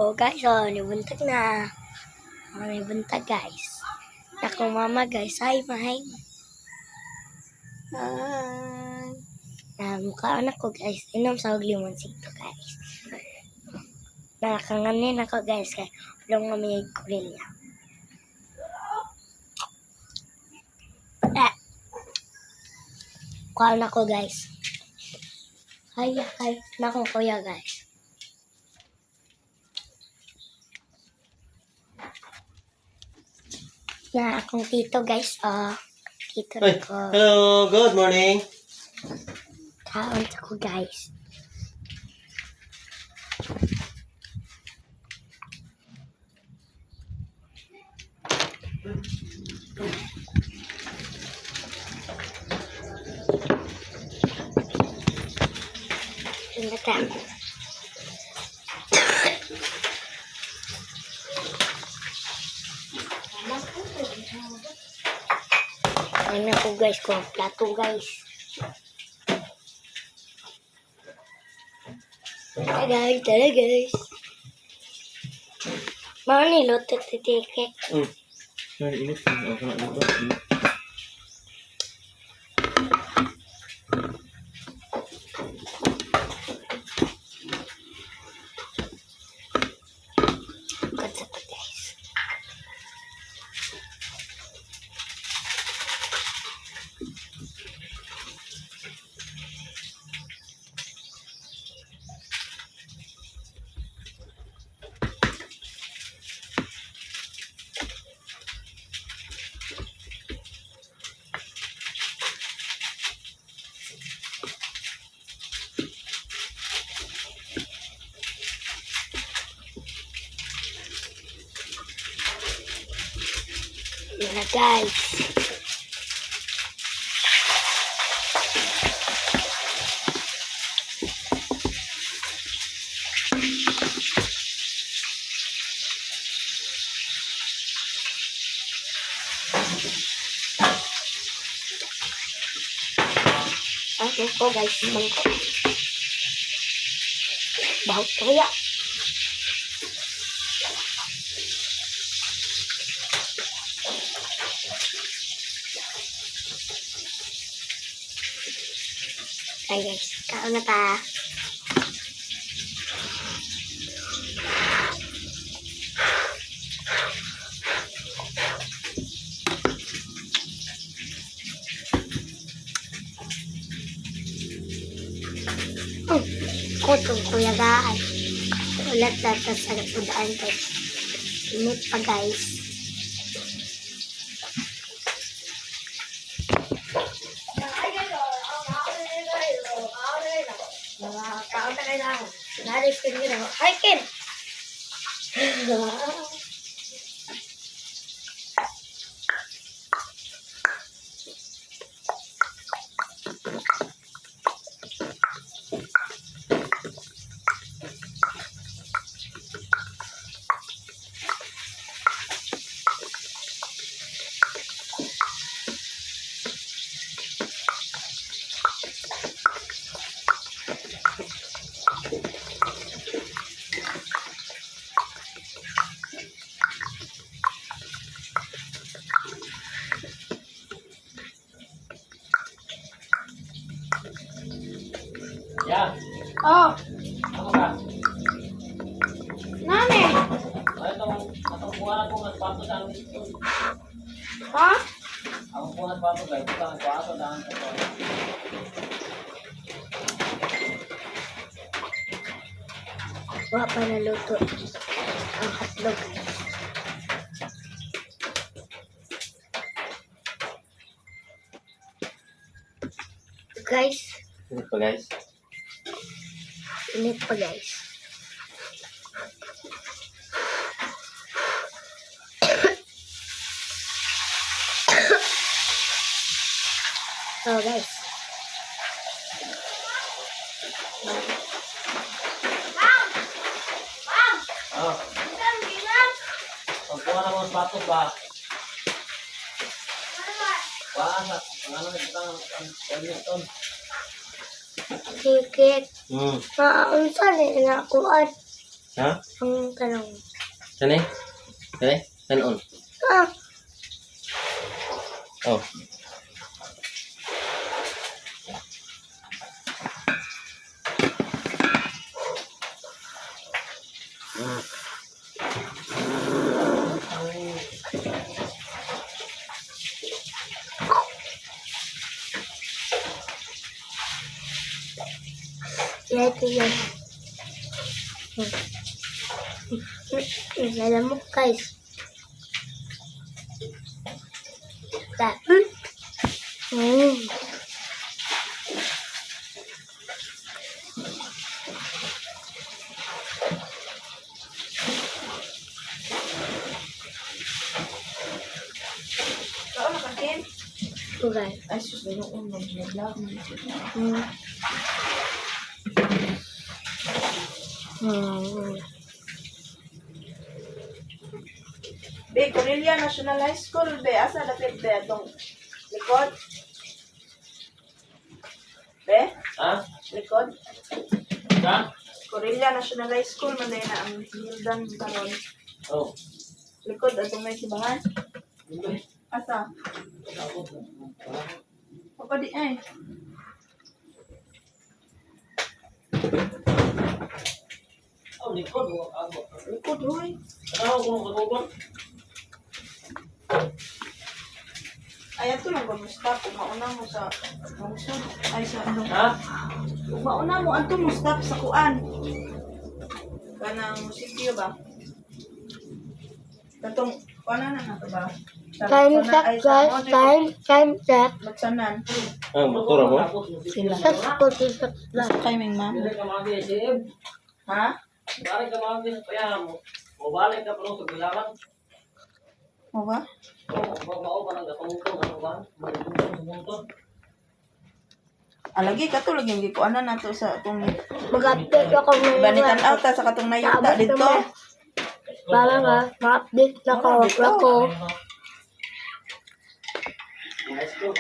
Oh guys, oh, nibuntag na. Oh, nibuntag guys. Akong mama guys, hi mahay. Mukhaan ako guys. Inom sa limon sito guys. Nakakanganin ako guys. Kaya walang mamiyay kurilya. Mukhaan ako guys. Hi, nakong kuya guys. Na akong tito guys, tito Hey, ko. hello, good morning. Kaon ko guys. Tingnan. Ano ko guys, kung plato guys. Tara guys. Mau niluto titikik. Init. Ako na dito. Kacap guys. Yan na guys. Ano ko guys, mangko. Bahut kaya. Ay guys, kaon na ta. Kutong kuya guys. Ulat na sa udaan guys. Init pa guys. Kaon na kayo lang. Naris ko nyo na. Hi Kim! Ya, Oh, ako ka. nani? Atong buwan ako ng pato sa amin ito. Ha? Ang buwan ng pato guys, ito ang pato daan sa pato. Wala pa naluto ang hotdog. Guys, Init pa guys. init pa guys. So guys. Oh, ang buwan ako ng pato ba? Wala, ano ito ang ito. Tikit. Hmm. Unsa ni nakuan? Ha? Ang tanong. Sani? Sani? Kanon. Ah, Oh. ito yan. Alam mo guys. Mm. Saan na kakin? Ito guys. Ay, sus, ganoon. Naglag. Mm. Mm. Be, Cornelia National High School, be. Asa dapit, be? Atong likod? Be? Ha? Likod? Ha? Cornelia National High School, manday na ang Hildan karon. Oh. Likod, atong may sibahan. Asa? Papa di ay. Oh, likod mo ako. Likod, huy. Ano ko kung Ay, ato lang ba mo stop? Kung mauna mo sa lungsod. Ay, sa ano? Ha? Kung mauna mo, ato mo stop sa kuan. Kanang musikyo ba? Katong, kuanan na na to ba? Sa- Time sa- check ay, sa guys. Montreal. Time check. Magsanan. Ah, motor mo? Sila. 6:46 lang. Timing, ma'am. Dili ka magi SM. Ha? Balik ka magi sa kaya mo. Mobalik ka pero sa bilangan. Mo ba? Oh, mao pa nang gatungtong ano ba? Magtungtong sa motor. Alagi ka to, lagi kuanan na to sa itong Mag-update ako ngayon. banitan out sa katong nayuta Tapos dito. naman, para nga, ma-update na ako. Let's go.